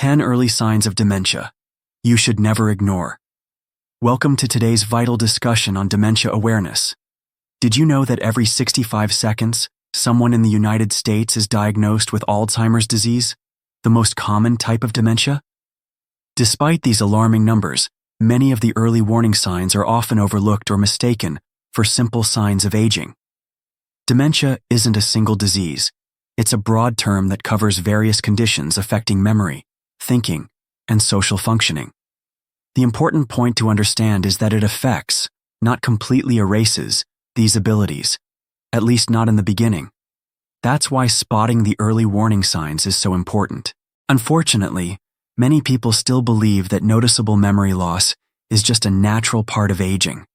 10 early signs of dementia you should never ignore. Welcome to today's vital discussion on dementia awareness. Did you know that every 65 seconds, someone in the United States is diagnosed with Alzheimer's disease, the most common type of dementia? Despite these alarming numbers, many of the early warning signs are often overlooked or mistaken for simple signs of aging. Dementia isn't a single disease. It's a broad term that covers various conditions affecting memory, thinking, and social functioning. The important point to understand is that it affects, not completely erases, these abilities, at least not in the beginning. That's why spotting the early warning signs is so important. Unfortunately, many people still believe that noticeable memory loss is just a natural part of aging.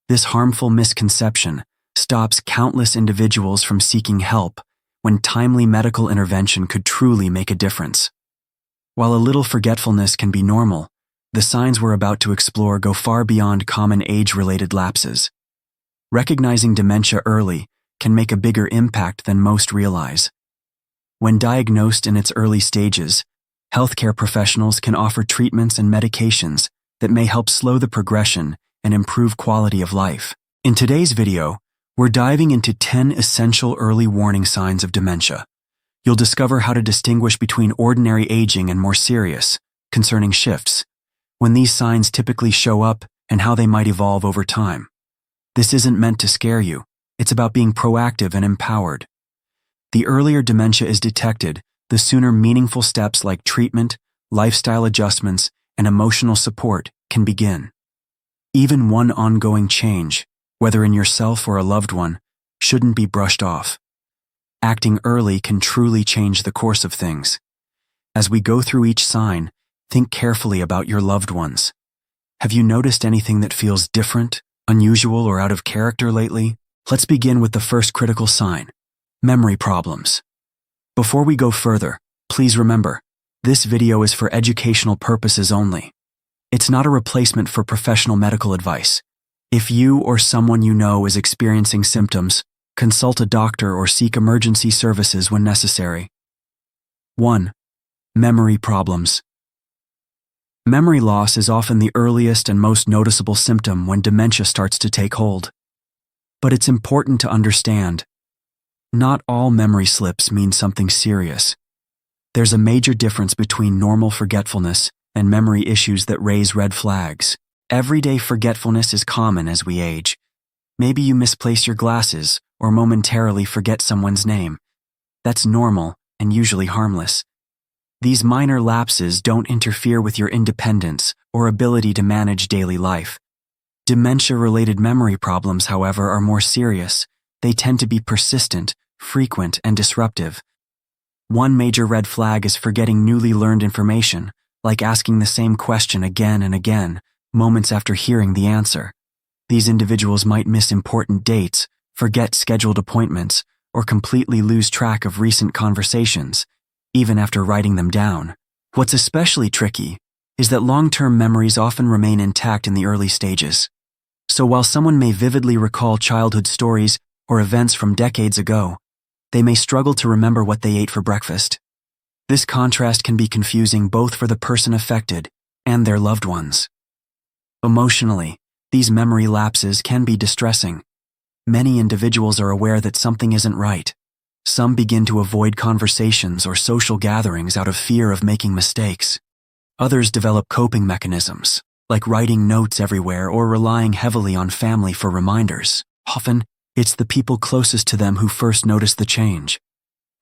This harmful misconception stops countless individuals from seeking help when timely medical intervention could truly make a difference. While a little forgetfulness can be normal, the signs we're about to explore go far beyond common age-related lapses. Recognizing dementia early can make a bigger impact than most realize. When diagnosed in its early stages, healthcare professionals can offer treatments and medications that may help slow the progression and improve quality of life. In today's video, we're diving into 10 essential early warning signs of dementia. You'll discover how to distinguish between ordinary aging and more serious, concerning shifts, when these signs typically show up and how they might evolve over time. This isn't meant to scare you. It's about being proactive and empowered. The earlier dementia is detected, the sooner meaningful steps like treatment, lifestyle adjustments, and emotional support can begin. Even one ongoing change, whether in yourself or a loved one, shouldn't be brushed off. Acting early can truly change the course of things. As we go through each sign, think carefully about your loved ones. Have you noticed anything that feels different, unusual, or out of character lately? Let's begin with the first critical sign: memory problems. Before we go further, please remember, this video is for educational purposes only. It's not a replacement for professional medical advice. If you or someone you know is experiencing symptoms, consult a doctor or seek emergency services when necessary. 1. Memory problems. Memory loss is often the earliest and most noticeable symptom when dementia starts to take hold. But it's important to understand, not all memory slips mean something serious. There's a major difference between normal forgetfulness and memory issues that raise red flags. Everyday forgetfulness is common as we age. Maybe you misplace your glasses or momentarily forget someone's name. That's normal and usually harmless. These minor lapses don't interfere with your independence or ability to manage daily life. Dementia-related memory problems, however, are more serious. They tend to be persistent, frequent, and disruptive. One major red flag is forgetting newly learned information, like asking the same question again and again, moments after hearing the answer. These individuals might miss important dates, forget scheduled appointments, or completely lose track of recent conversations, even after writing them down. What's especially tricky is that long-term memories often remain intact in the early stages. So while someone may vividly recall childhood stories or events from decades ago, they may struggle to remember what they ate for breakfast. This contrast can be confusing both for the person affected and their loved ones. Emotionally, these memory lapses can be distressing. Many individuals are aware that something isn't right. Some begin to avoid conversations or social gatherings out of fear of making mistakes. Others develop coping mechanisms, like writing notes everywhere or relying heavily on family for reminders. Often, it's the people closest to them who first notice the change.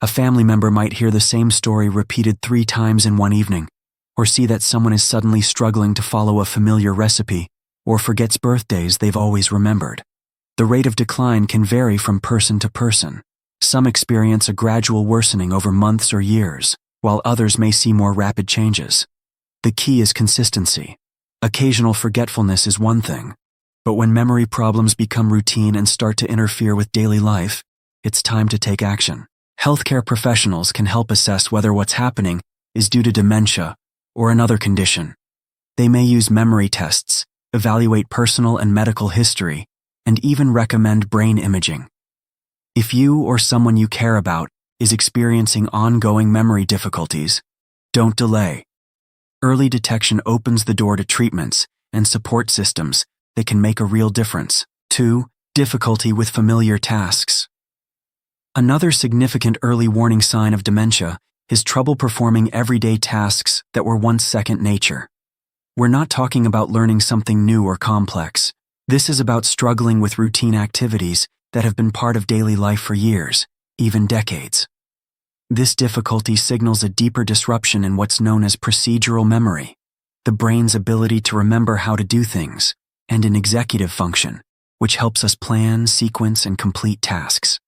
A family member might hear the same story repeated 3 times in one evening, or see that someone is suddenly struggling to follow a familiar recipe, or forgets birthdays they've always remembered. The rate of decline can vary from person to person. Some experience a gradual worsening over months or years, while others may see more rapid changes. The key is consistency. Occasional forgetfulness is one thing, but when memory problems become routine and start to interfere with daily life, it's time to take action. Healthcare professionals can help assess whether what's happening is due to dementia or another condition. They may use memory tests, evaluate personal and medical history, and even recommend brain imaging. If you or someone you care about is experiencing ongoing memory difficulties, don't delay. Early detection opens the door to treatments and support systems that can make a real difference. 2. Difficulty with familiar tasks. Another significant early warning sign of dementia is trouble performing everyday tasks that were once second nature. We're not talking about learning something new or complex. This is about struggling with routine activities that have been part of daily life for years, even decades. This difficulty signals a deeper disruption in what's known as procedural memory, the brain's ability to remember how to do things, and in executive function, which helps us plan, sequence, and complete tasks.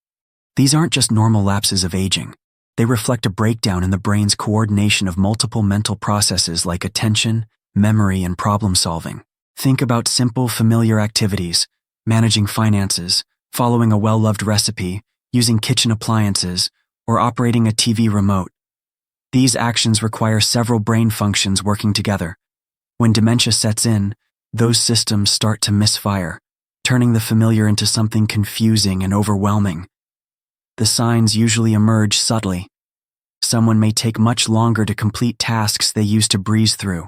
These aren't just normal lapses of aging. They reflect a breakdown in the brain's coordination of multiple mental processes like attention, memory, and problem solving. Think about simple, familiar activities, managing finances, following a well-loved recipe, using kitchen appliances, or operating a TV remote. These actions require several brain functions working together. When dementia sets in, those systems start to misfire, turning the familiar into something confusing and overwhelming. The signs usually emerge subtly. Someone may take much longer to complete tasks they used to breeze through.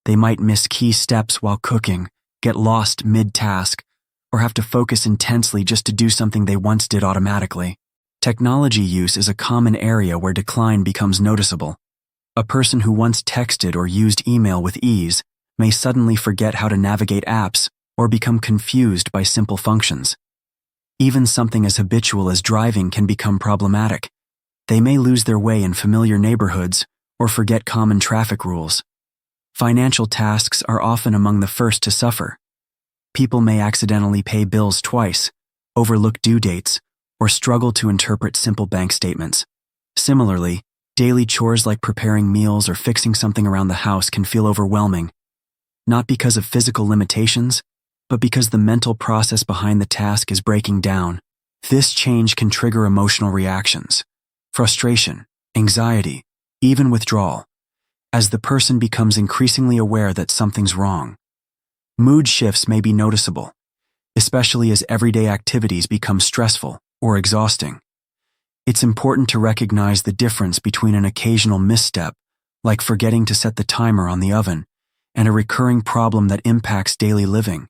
They might miss key steps while cooking, get lost mid-task, or have to focus intensely just to do something they once did automatically. Technology use is a common area where decline becomes noticeable. A person who once texted or used email with ease may suddenly forget how to navigate apps or become confused by simple functions. Even something as habitual as driving can become problematic. They may lose their way in familiar neighborhoods or forget common traffic rules. Financial tasks are often among the first to suffer. People may accidentally pay bills twice, overlook due dates, or struggle to interpret simple bank statements. Similarly, daily chores like preparing meals or fixing something around the house can feel overwhelming, not because of physical limitations, but because the mental process behind the task is breaking down. This change can trigger emotional reactions, frustration, anxiety, even withdrawal, as the person becomes increasingly aware that something's wrong. Mood shifts may be noticeable, especially as everyday activities become stressful or exhausting. It's important to recognize the difference between an occasional misstep, like forgetting to set the timer on the oven, and a recurring problem that impacts daily living.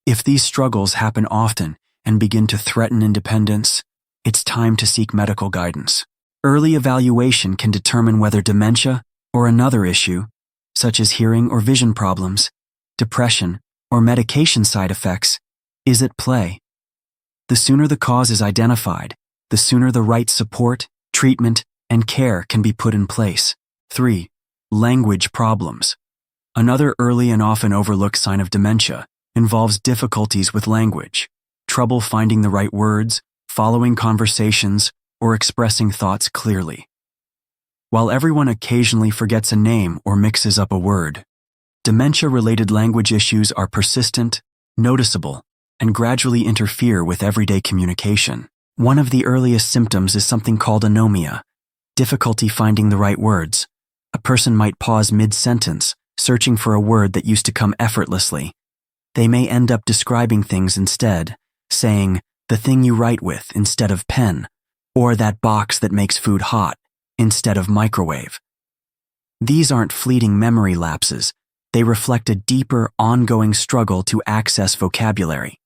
If these struggles happen often and begin to threaten independence, it's time to seek medical guidance. Early evaluation can determine whether dementia or another issue, such as hearing or vision problems, depression, or medication side effects, is at play. The sooner the cause is identified, the sooner the right support, treatment, and care can be put in place. 3. Language problems. Another early and often overlooked sign of dementia involves difficulties with language, trouble finding the right words, following conversations, or expressing thoughts clearly. While everyone occasionally forgets a name or mixes up a word, dementia-related language issues are persistent, noticeable, and gradually interfere with everyday communication. One of the earliest symptoms is something called anomia, difficulty finding the right words. A person might pause mid-sentence, searching for a word that used to come effortlessly. They may end up describing things instead, saying, "the thing you write with" instead of "pen," or "that box that makes food hot" instead of "microwave." These aren't fleeting memory lapses. They reflect a deeper, ongoing struggle to access vocabulary.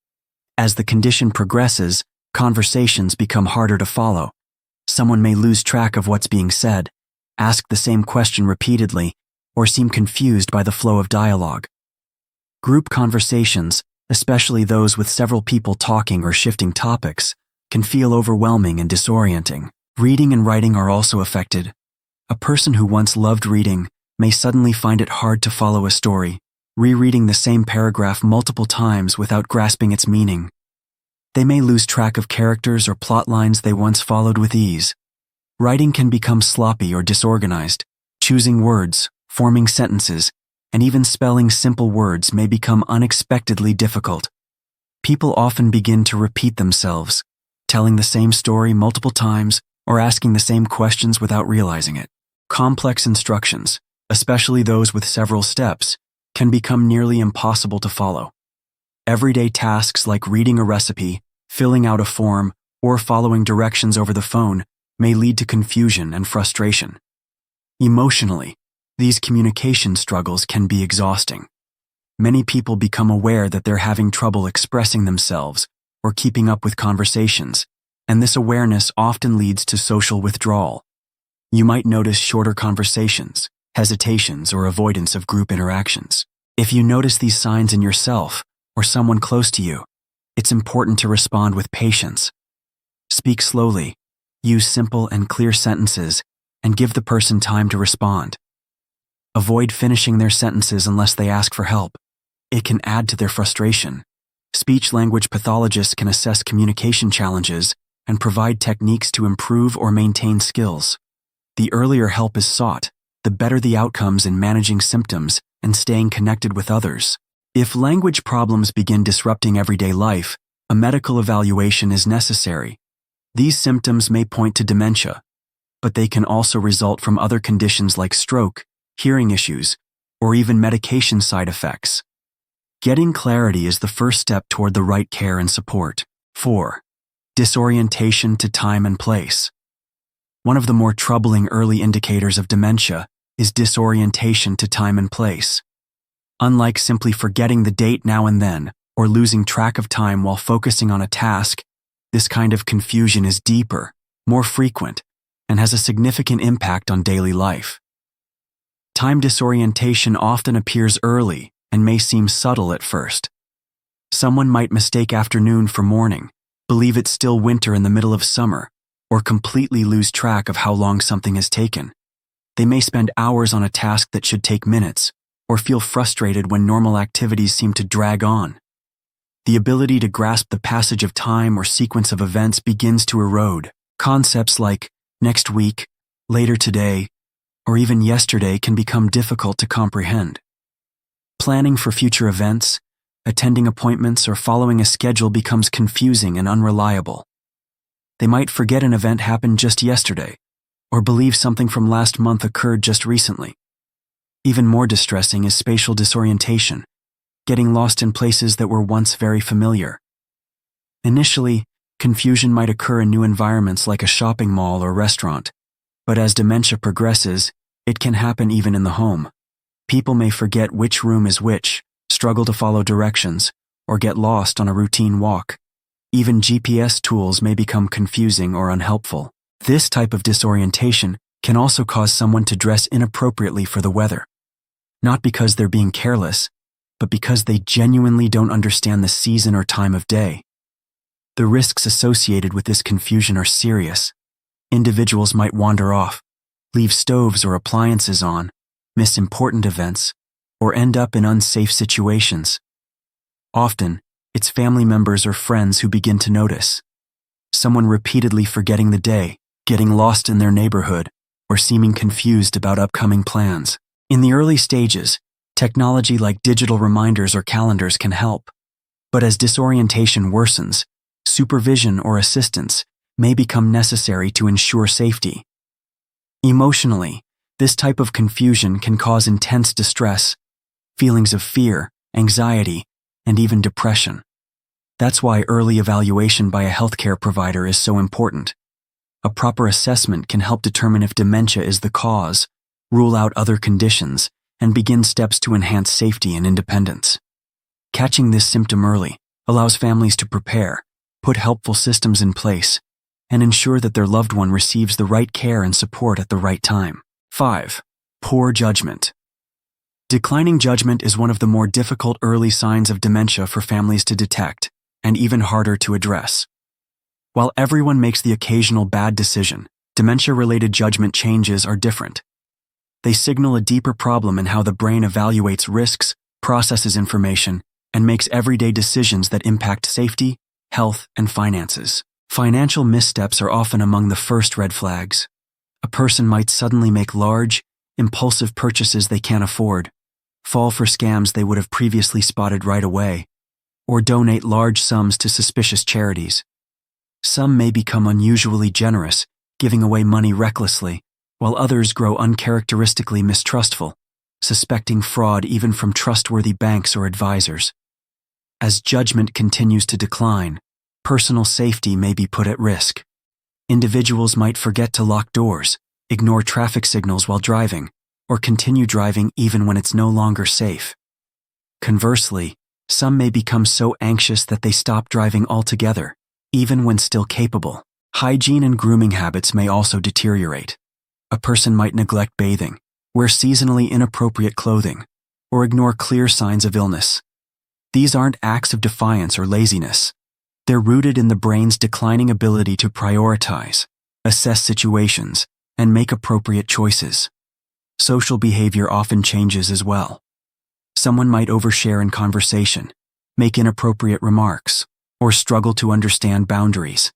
As the condition progresses, conversations become harder to follow. Someone may lose track of what's being said, ask the same question repeatedly, or seem confused by the flow of dialogue. Group conversations, especially those with several people talking or shifting topics, can feel overwhelming and disorienting. Reading and writing are also affected. A person who once loved reading may suddenly find it hard to follow a story, rereading the same paragraph multiple times without grasping its meaning. They may lose track of characters or plot lines they once followed with ease. Writing can become sloppy or disorganized. Choosing words, forming sentences, and even spelling simple words may become unexpectedly difficult. People often begin to repeat themselves, telling the same story multiple times or asking the same questions without realizing it. Complex instructions, especially those with several steps, can become nearly impossible to follow. Everyday tasks like reading a recipe, filling out a form, or following directions over the phone may lead to confusion and frustration. Emotionally, These communication struggles can be exhausting. Many people become aware that they're having trouble expressing themselves or keeping up with conversations, and this awareness often leads to social withdrawal. You might notice shorter conversations, hesitations, or avoidance of group interactions. If you notice these signs in yourself or someone close to you, it's important to respond with patience. Speak slowly, use simple and clear sentences, and give the person time to respond. Avoid finishing their sentences unless they ask for help. It can add to their frustration. Speech-language pathologists can assess communication challenges and provide techniques to improve or maintain skills. The earlier help is sought, the better the outcomes in managing symptoms and staying connected with others. If language problems begin disrupting everyday life, a medical evaluation is necessary. These symptoms may point to dementia, but they can also result from other conditions like stroke, hearing issues, or even medication side effects. Getting clarity is the first step toward the right care and support. 4. Disorientation to time and place. One of the more troubling early indicators of dementia is disorientation to time and place. Unlike simply forgetting the date now and then or losing track of time while focusing on a task, this kind of confusion is deeper, more frequent, and has a significant impact on daily life. Time disorientation often appears early and may seem subtle at first. Someone might mistake afternoon for morning, believe it's still winter in the middle of summer, or completely lose track of how long something has taken. They may spend hours on a task that should take minutes, or feel frustrated when normal activities seem to drag on. The ability to grasp the passage of time or sequence of events begins to erode. Concepts like next week, later today, or even yesterday can become difficult to comprehend. Planning for future events, attending appointments, or following a schedule becomes confusing and unreliable. They might forget an event happened just yesterday, or believe something from last month occurred just recently. Even more distressing is spatial disorientation, getting lost in places that were once very familiar. Initially, confusion might occur in new environments like a shopping mall or restaurant, but as dementia progresses, it can happen even in the home. People may forget which room is which, struggle to follow directions, or get lost on a routine walk. Even GPS tools may become confusing or unhelpful. This type of disorientation can also cause someone to dress inappropriately for the weather. Not because they're being careless, but because they genuinely don't understand the season or time of day. The risks associated with this confusion are serious. Individuals might wander off, leave stoves or appliances on, miss important events, or end up in unsafe situations. Often, it's family members or friends who begin to notice. Someone repeatedly forgetting the day, getting lost in their neighborhood, or seeming confused about upcoming plans. In the early stages, technology like digital reminders or calendars can help. But as disorientation worsens, supervision or assistance may become necessary to ensure safety. Emotionally, this type of confusion can cause intense distress, feelings of fear, anxiety, and even depression. That's why early evaluation by a healthcare provider is so important. A proper assessment can help determine if dementia is the cause, rule out other conditions, and begin steps to enhance safety and independence. Catching this symptom early allows families to prepare, put helpful systems in place, and ensure that their loved one receives the right care and support at the right time. 5. Poor judgment. Declining judgment is one of the more difficult early signs of dementia for families to detect, and even harder to address. While everyone makes the occasional bad decision, dementia-related judgment changes are different. They signal a deeper problem in how the brain evaluates risks, processes information, and makes everyday decisions that impact safety, health, and finances. Financial missteps are often among the first red flags. A person might suddenly make large, impulsive purchases they can't afford, fall for scams they would have previously spotted right away, or donate large sums to suspicious charities. Some may become unusually generous, giving away money recklessly, while others grow uncharacteristically mistrustful, suspecting fraud even from trustworthy banks or advisors. As judgment continues to decline, personal safety may be put at risk. Individuals might forget to lock doors, ignore traffic signals while driving, or continue driving even when it's no longer safe. Conversely, some may become so anxious that they stop driving altogether, even when still capable. Hygiene and grooming habits may also deteriorate. A person might neglect bathing, wear seasonally inappropriate clothing, or ignore clear signs of illness. These aren't acts of defiance or laziness. They're rooted in the brain's declining ability to prioritize, assess situations, and make appropriate choices. Social behavior often changes as well. Someone might overshare in conversation, make inappropriate remarks, or struggle to understand boundaries.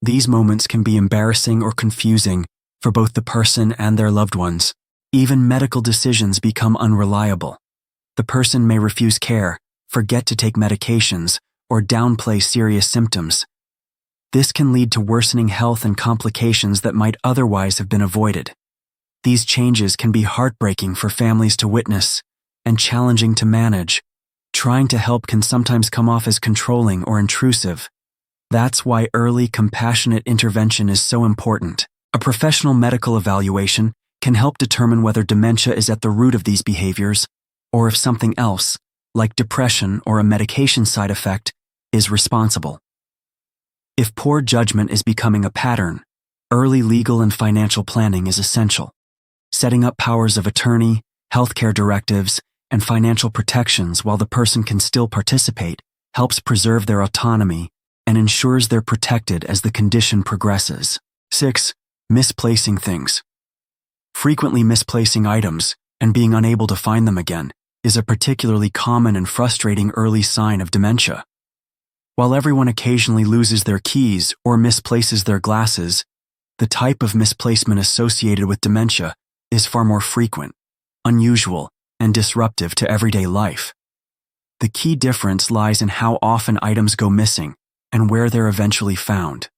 These moments can be embarrassing or confusing for both the person and their loved ones. Even medical decisions become unreliable. The person may refuse care, forget to take medications, or downplay serious symptoms. This can lead to worsening health and complications that might otherwise have been avoided. These changes can be heartbreaking for families to witness and challenging to manage. Trying to help can sometimes come off as controlling or intrusive. That's why early, compassionate intervention is so important. A professional medical evaluation can help determine whether dementia is at the root of these behaviors, or if something else, like depression or a medication side effect, is responsible. If poor judgment is becoming a pattern, early legal and financial planning is essential. Setting up powers of attorney, healthcare directives, and financial protections while the person can still participate helps preserve their autonomy and ensures they're protected as the condition progresses. 6. Misplacing things. Frequently misplacing items and being unable to find them again is a particularly common and frustrating early sign of dementia. While everyone occasionally loses their keys or misplaces their glasses, the type of misplacement associated with dementia is far more frequent, unusual, and disruptive to everyday life. The key difference lies in how often items go missing and where they're eventually found.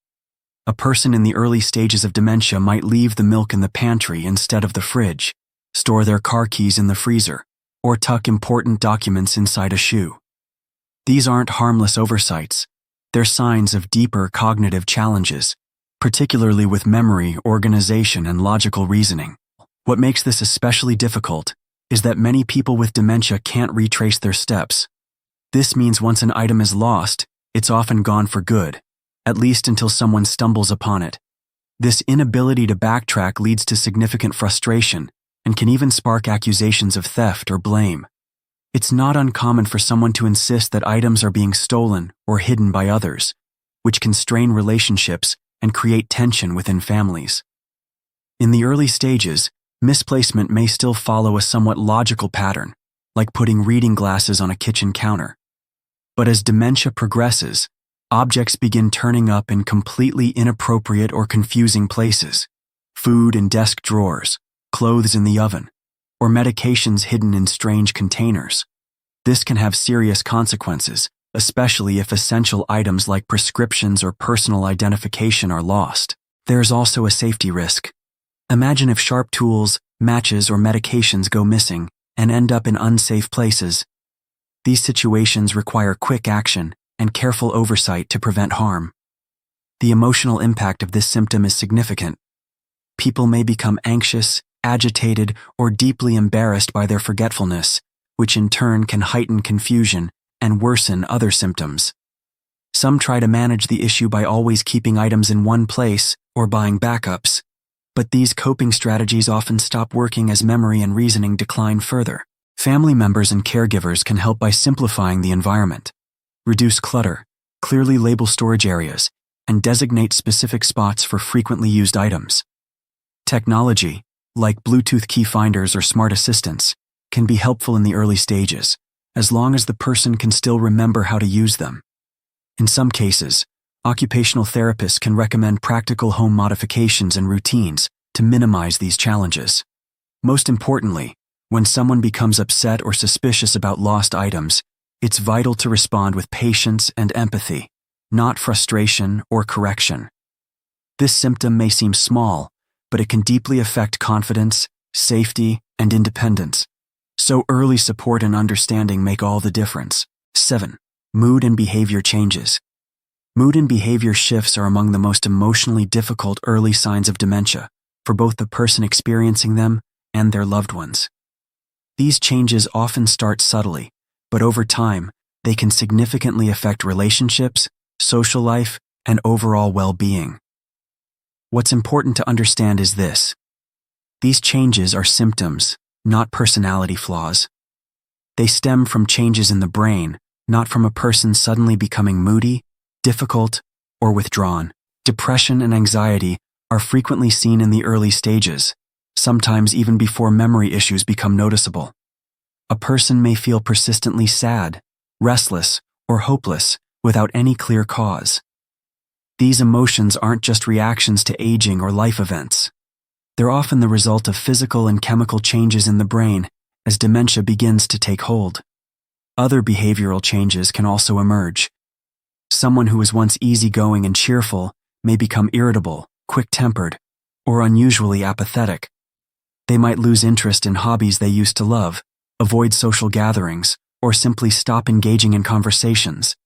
A person in the early stages of dementia might leave the milk in the pantry instead of the fridge, store their car keys in the freezer, or tuck important documents inside a shoe. These aren't harmless oversights. They're signs of deeper cognitive challenges, particularly with memory, organization, and logical reasoning. What makes this especially difficult is that many people with dementia can't retrace their steps. This means once an item is lost, it's often gone for good, at least until someone stumbles upon it. This inability to backtrack leads to significant frustration and can even spark accusations of theft or blame. It's not uncommon for someone to insist that items are being stolen or hidden by others, which can strain relationships and create tension within families. In the early stages, misplacement may still follow a somewhat logical pattern, like putting reading glasses on a kitchen counter. But as dementia progresses, objects begin turning up in completely inappropriate or confusing places: food in desk drawers, clothes in the oven, or medications hidden in strange containers. This can have serious consequences, especially if essential items like prescriptions or personal identification are lost. There's also a safety risk. Imagine if sharp tools, matches, or medications go missing and end up in unsafe places. These situations require quick action and careful oversight to prevent harm. The emotional impact of this symptom is significant. People may become anxious, agitated, or deeply embarrassed by their forgetfulness, which in turn can heighten confusion and worsen other symptoms. Some try to manage the issue by always keeping items in one place or buying backups, but these coping strategies often stop working as memory and reasoning decline further. Family members and caregivers can help by simplifying the environment. Reduce clutter, clearly label storage areas, and designate specific spots for frequently used items. Technology, like Bluetooth key finders or smart assistants, can be helpful in the early stages, as long as the person can still remember how to use them. In some cases, occupational therapists can recommend practical home modifications and routines to minimize these challenges. Most importantly, when someone becomes upset or suspicious about lost items, it's vital to respond with patience and empathy, not frustration or correction. This symptom may seem small, but it can deeply affect confidence, safety, and independence. So early support and understanding make all the difference. 7. Mood and behavior changes. Mood and behavior shifts are among the most emotionally difficult early signs of dementia, for both the person experiencing them and their loved ones. These changes often start subtly, but over time, they can significantly affect relationships, social life, and overall well-being. What's important to understand is this: these changes are symptoms, not personality flaws. They stem from changes in the brain, not from a person suddenly becoming moody, difficult, or withdrawn. Depression and anxiety are frequently seen in the early stages, sometimes even before memory issues become noticeable. A person may feel persistently sad, restless, or hopeless without any clear cause. These emotions aren't just reactions to aging or life events. They're often the result of physical and chemical changes in the brain as dementia begins to take hold. Other behavioral changes can also emerge. Someone who was once easygoing and cheerful may become irritable, quick-tempered, or unusually apathetic. They might lose interest in hobbies they used to love, avoid social gatherings, or simply stop engaging in conversations.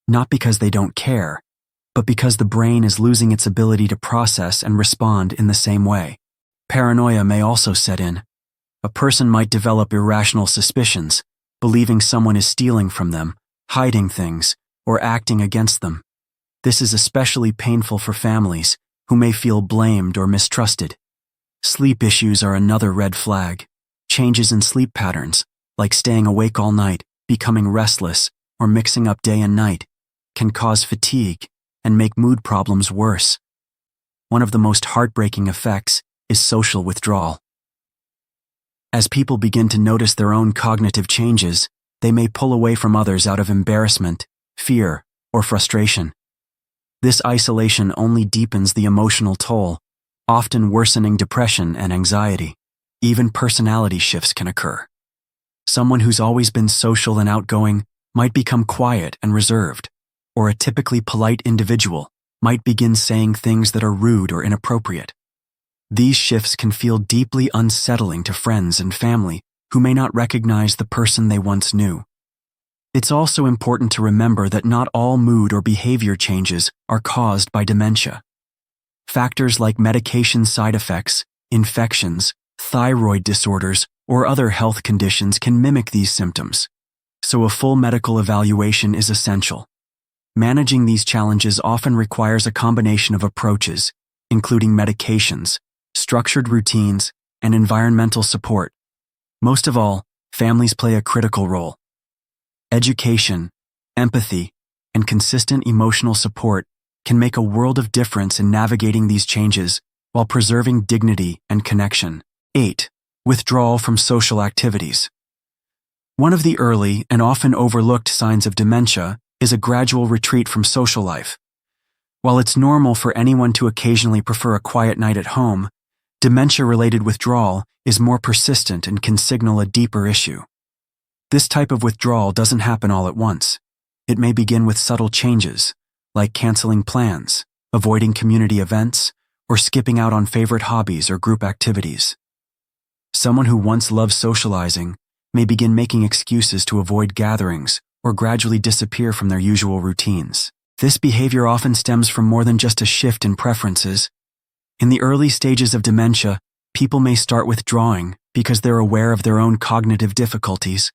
Not because they don't care, but because the brain is losing its ability to process and respond in the same way. Paranoia may also set in. A person might develop irrational suspicions, believing someone is stealing from them, hiding things, or acting against them. This is especially painful for families who may feel blamed or mistrusted. Sleep issues are another red flag. Changes in sleep patterns, like staying awake all night, becoming restless, or mixing up day and night, can cause fatigue and make mood problems worse. One of the most heartbreaking effects is social withdrawal. As people begin to notice their own cognitive changes, they may pull away from others out of embarrassment, fear, or frustration. This isolation only deepens the emotional toll, often worsening depression and anxiety. Even personality shifts can occur. Someone who's always been social and outgoing might become quiet and reserved, or a typically polite individual might begin saying things that are rude or inappropriate. These shifts can feel deeply unsettling to friends and family who may not recognize the person they once knew. It's also important to remember that not all mood or behavior changes are caused by dementia. Factors like medication side effects, infections, thyroid disorders, or other health conditions can mimic these symptoms, so a full medical evaluation is essential. Managing these challenges often requires a combination of approaches, including medications, structured routines, and environmental support. Most of all, families play a critical role. Education, empathy, and consistent emotional support can make a world of difference in navigating these changes while preserving dignity and connection. 8. Withdrawal from social activities. One of the early and often overlooked signs of dementia is a gradual retreat from social life. While it's normal for anyone to occasionally prefer a quiet night at home, dementia-related withdrawal is more persistent and can signal a deeper issue. This type of withdrawal doesn't happen all at once. It may begin with subtle changes, like canceling plans, avoiding community events, or skipping out on favorite hobbies or group activities. Someone who once loved socializing may begin making excuses to avoid gatherings or gradually disappear from their usual routines. This behavior often stems from more than just a shift in preferences. In the early stages of dementia, people may start withdrawing because they're aware of their own cognitive difficulties,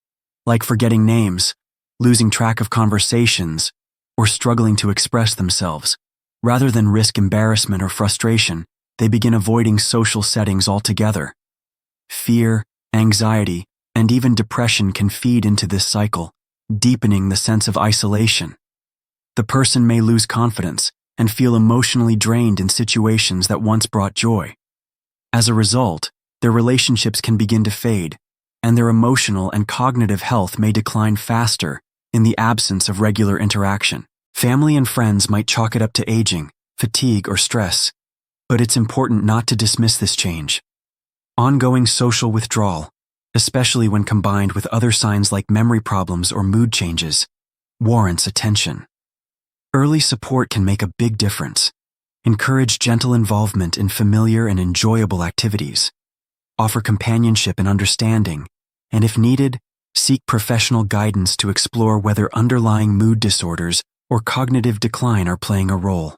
like forgetting names, losing track of conversations, or struggling to express themselves. Rather than risk embarrassment or frustration, they begin avoiding social settings altogether. Fear, anxiety, and even depression can feed into this cycle, deepening the sense of isolation. The person may lose confidence and feel emotionally drained in situations that once brought joy. As a result, their relationships can begin to fade, and their emotional and cognitive health may decline faster in the absence of regular interaction. Family and friends might chalk it up to aging, fatigue, or stress, but it's important not to dismiss this change. Ongoing social withdrawal, especially when combined with other signs like memory problems or mood changes, warrants attention. Early support can make a big difference. Encourage gentle involvement in familiar and enjoyable activities. Offer companionship and understanding, and if needed, seek professional guidance to explore whether underlying mood disorders or cognitive decline are playing a role.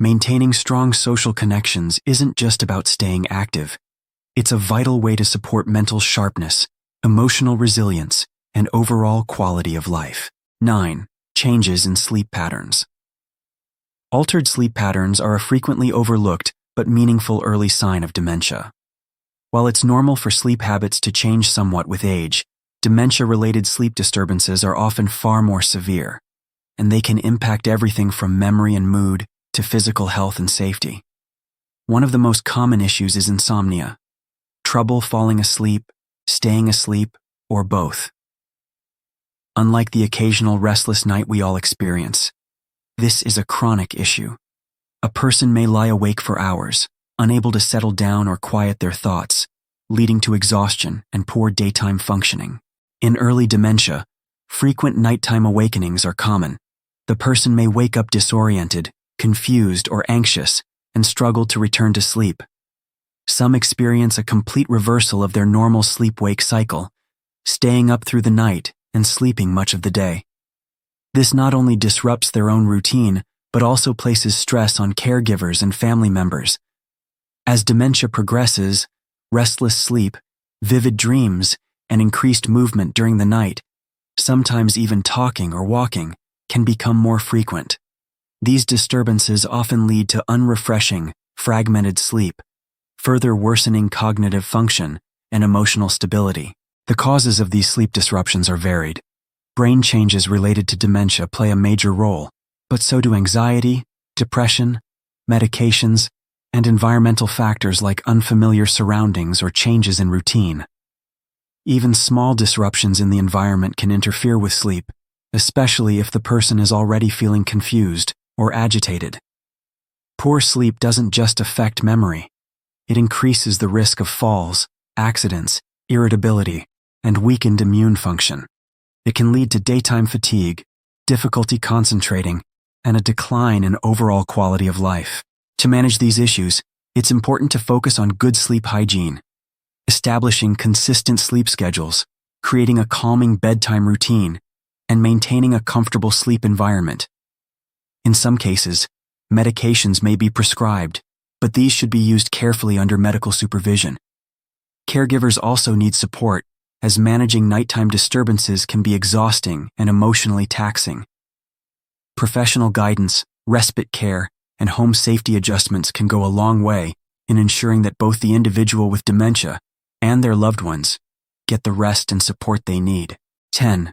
Maintaining strong social connections isn't just about staying active. It's a vital way to support mental sharpness, emotional resilience, and overall quality of life. 9. Changes in sleep patterns. Altered sleep patterns are a frequently overlooked but meaningful early sign of dementia. While it's normal for sleep habits to change somewhat with age, dementia-related sleep disturbances are often far more severe, and they can impact everything from memory and mood to physical health and safety. One of the most common issues is insomnia, trouble falling asleep, staying asleep, or both. Unlike the occasional restless night we all experience, this is a chronic issue. A person may lie awake for hours, unable to settle down or quiet their thoughts, leading to exhaustion and poor daytime functioning. In early dementia, frequent nighttime awakenings are common. The person may wake up disoriented, confused, or anxious, and struggle to return to sleep. Some experience a complete reversal of their normal sleep-wake cycle, staying up through the night and sleeping much of the day. This not only disrupts their own routine, but also places stress on caregivers and family members. As dementia progresses, restless sleep, vivid dreams, and increased movement during the night, sometimes even talking or walking, can become more frequent. These disturbances often lead to unrefreshing, fragmented sleep, further worsening cognitive function and emotional stability. The causes of these sleep disruptions are varied. Brain changes related to dementia play a major role, but so do anxiety, depression, medications, and environmental factors like unfamiliar surroundings or changes in routine. Even small disruptions in the environment can interfere with sleep, especially if the person is already feeling confused or agitated. Poor sleep doesn't just affect memory. It increases the risk of falls, accidents, irritability, and weakened immune function. It can lead to daytime fatigue, difficulty concentrating, and a decline in overall quality of life. To manage these issues, it's important to focus on good sleep hygiene, establishing consistent sleep schedules, creating a calming bedtime routine, and maintaining a comfortable sleep environment. In some cases, medications may be prescribed, but these should be used carefully under medical supervision. Caregivers also need support, as managing nighttime disturbances can be exhausting and emotionally taxing. Professional guidance, respite care, and home safety adjustments can go a long way in ensuring that both the individual with dementia and their loved ones get the rest and support they need. 10.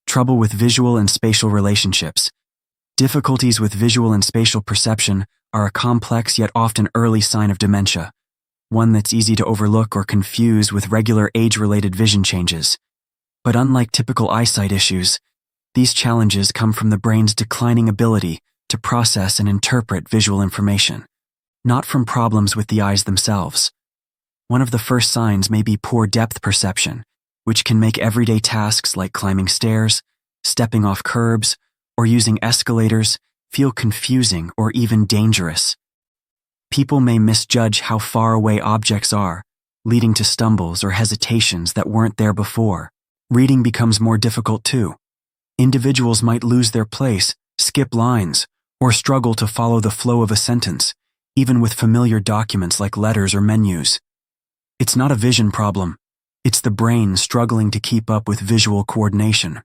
Trouble with visual and spatial relationships. Difficulties with visual and spatial perception are a complex yet often early sign of dementia, one that's easy to overlook or confuse with regular age-related vision changes. But unlike typical eyesight issues, these challenges come from the brain's declining ability to process and interpret visual information, not from problems with the eyes themselves. One of the first signs may be poor depth perception, which can make everyday tasks like climbing stairs, stepping off curbs, or using escalators feel confusing or even dangerous. People may misjudge how far away objects are, leading to stumbles or hesitations that weren't there before. Reading becomes more difficult too. Individuals might lose their place, skip lines, or struggle to follow the flow of a sentence, even with familiar documents like letters or menus. It's not a vision problem. It's the brain struggling to keep up with visual coordination.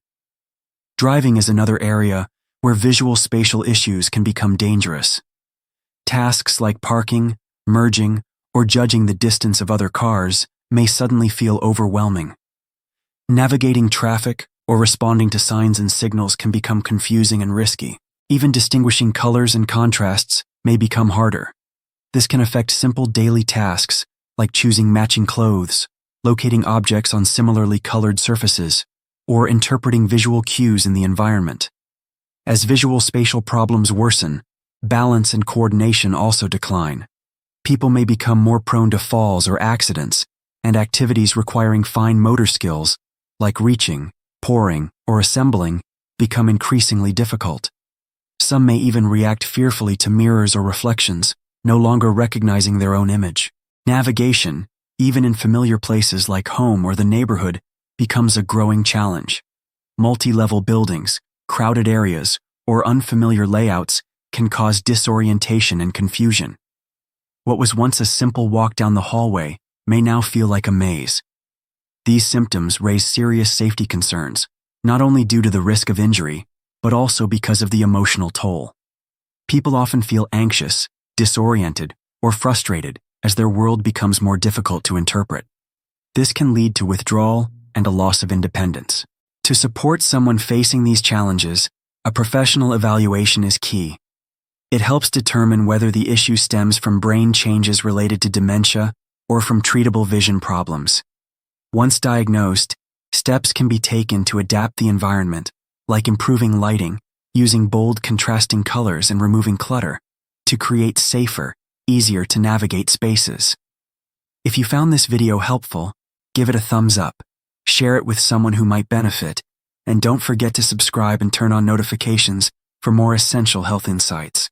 Driving is another area where visual spatial issues can become dangerous. Tasks like parking, merging, or judging the distance of other cars may suddenly feel overwhelming. Navigating traffic or responding to signs and signals can become confusing and risky. Even distinguishing colors and contrasts may become harder. This can affect simple daily tasks like choosing matching clothes, locating objects on similarly colored surfaces, or interpreting visual cues in the environment. As visual spatial problems worsen, balance and coordination also decline. People may become more prone to falls or accidents, and activities requiring fine motor skills, like reaching, pouring, or assembling, become increasingly difficult. Some may even react fearfully to mirrors or reflections, no longer recognizing their own image. Navigation, even in familiar places like home or the neighborhood, becomes a growing challenge. Multi-level buildings, crowded areas, or unfamiliar layouts can cause disorientation and confusion. What was once a simple walk down the hallway may now feel like a maze. These symptoms raise serious safety concerns, not only due to the risk of injury, but also because of the emotional toll. People often feel anxious, disoriented, or frustrated as their world becomes more difficult to interpret. This can lead to withdrawal and a loss of independence. To support someone facing these challenges, a professional evaluation is key. It helps determine whether the issue stems from brain changes related to dementia or from treatable vision problems. Once diagnosed, steps can be taken to adapt the environment, like improving lighting, using bold contrasting colors and removing clutter, to create safer, easier to navigate spaces. If you found this video helpful, give it a thumbs up, share it with someone who might benefit, and don't forget to subscribe and turn on notifications for more essential health insights.